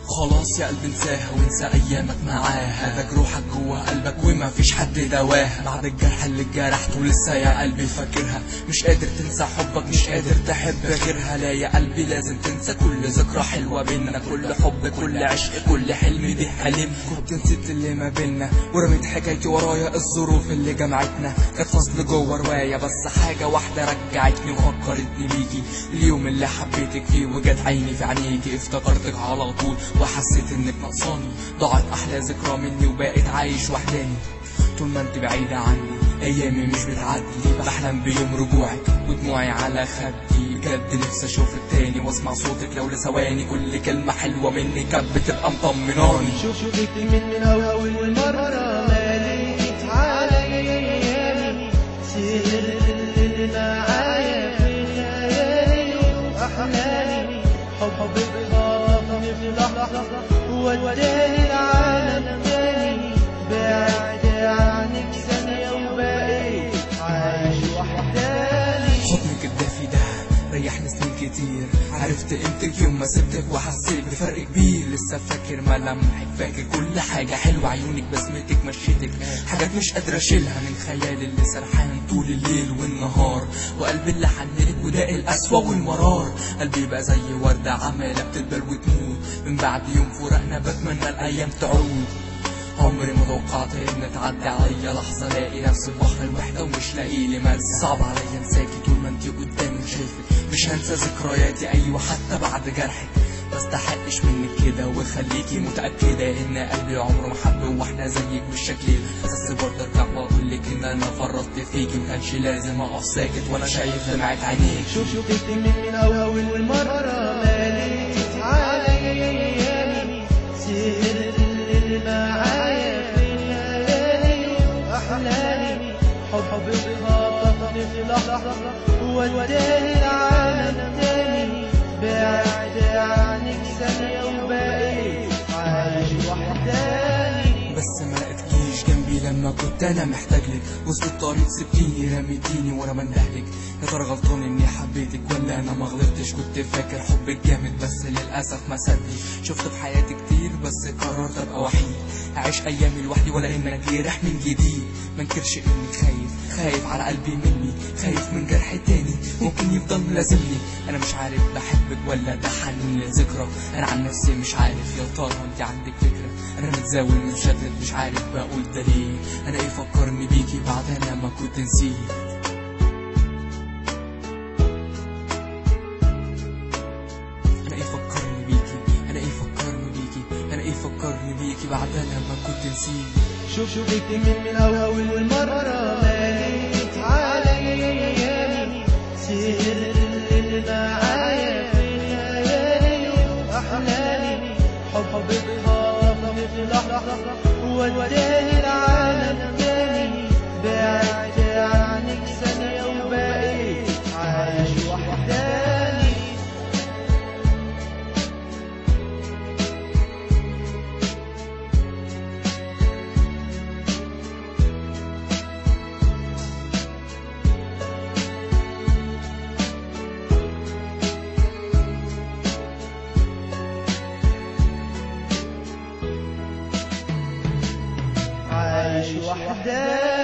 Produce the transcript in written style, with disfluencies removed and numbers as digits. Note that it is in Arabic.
خلاص يا قلبي انساها وانسى ايامك معاها، ده جروحك جوا قلبك وما فيش حد دواها. بعد الجرح اللي اتجرحته لسه يا قلبي فاكرها، مش قادر تنسى حبك، مش قادر تحب غيرها. لا يا قلبي لازم تنسى كل ذكرى حلوة بينا، كل حب كل عشق كل حلم دي حلم. كنت نسيت اللي ما بينا ورميت حكايتي ورايا، الظروف اللي جمعتنا كانت فصل جوه رواية، بس حاجة واحدة رجعتني وفكرتني بيكي. اليوم اللي حبيتك فيه وجت عيني في عينيكي، افتكرتك على طول وحسيت انك نقصاني. ضاعت احلى ذكرى مني وبقيت عايش وحداني. طول ما انت بعيدة عني ايامي مش بتعدي، بحلم بيوم رجوعك ودموعي على خدي. بجد نفسي اشوفك تاني واسمع صوتك لو لثواني، كل كلمة حلوة منك كانت بتبقى مطمناني. شوفك من اول مرة ماليت علي ايامي، سهرت معايا في خيالي واحلامي. حبك خاطفني في لحظة وداني العالم تاني، بعد عنك ثانية وبقيت عايش وحداني. حضنك الدافي ده ريحني سنين كتير، عرفت قيمتك يوم ما سبتك وحسيت بفرق كبير. لسه فاكر ملامحك، فاكر كل حاجة حلوة، عيونك بسمتك مشيتك، حاجات مش قادر اشيلها من خيالي اللي سرحان طول الليل والنهار. وقلبي اللي حنلك وده القسوة والمرار، قلبي بقى زي وردة عمالة بتدبل وتموت. من بعد يوم فراقنا بتمنى الايام تعود. عمري ما توقعت ان تعدي عليا لحظة الاقي نفسي في بحر الوحدة ومش لاقي لي مرسى. صعب عليا انساكي طول ما انتي قدامي شايفك، مش هنسى ذكرياتي ايوه حتى بعد جرحك. مستحقش منك كده وخليكي متأكدة ان قلبي عمره ما حب واحدة زيك بالشكل ده. بس برضه ارجع واقولك ان انا فرطت فيكي، مكانش لازم اقف ساكت وانا شايف دمعة عينيك. شوفك من اول مرة ماليت علي ايامي، سهرت معايا في خيالي واحلامي. حبك خاطفني في لحظة وداني العالم تاني، بعد عنك ثانية وبقيت عايش وحداني. بس ما لقيتكيش جنبي لما كنت انا محتاجلك، وسط الطريق سبتيني رميتيني وانا بندهلك. يا ترى غلطان اني حبيتك ولا انا ما غلطتش؟ كنت فاكر حبك جامد بس للاسف ما صدق. شفت في حياتي كتير بس قررت ابقى وحيد، اعيش ايامي لوحدي ولا انك جرح من جديد. منكرش اني خايف على قلبي مني، خايف من جرح تاني ممكن يفضل ملازمني. انا مش عارف بحبك ولا ده حنين لذكرى، انا عن نفسي مش عارف. يا ترى انت عندك فكرة؟ انا متزاول متشتت مش عارف بقول ده ليه. انا ايه فكرني بيكي بعد انا ما كنت نسيت؟ فكرني بيكي بعد انا ما كنت نسيت. شوفك من اول مرة ماليت علي ايامي، سهرت معايا في خيالي واحلامي. حبك خاطفني في لحظة وداني العالم تاني، بعد عنك ثانية وبقيت عايش وحداني. عايش وحداني.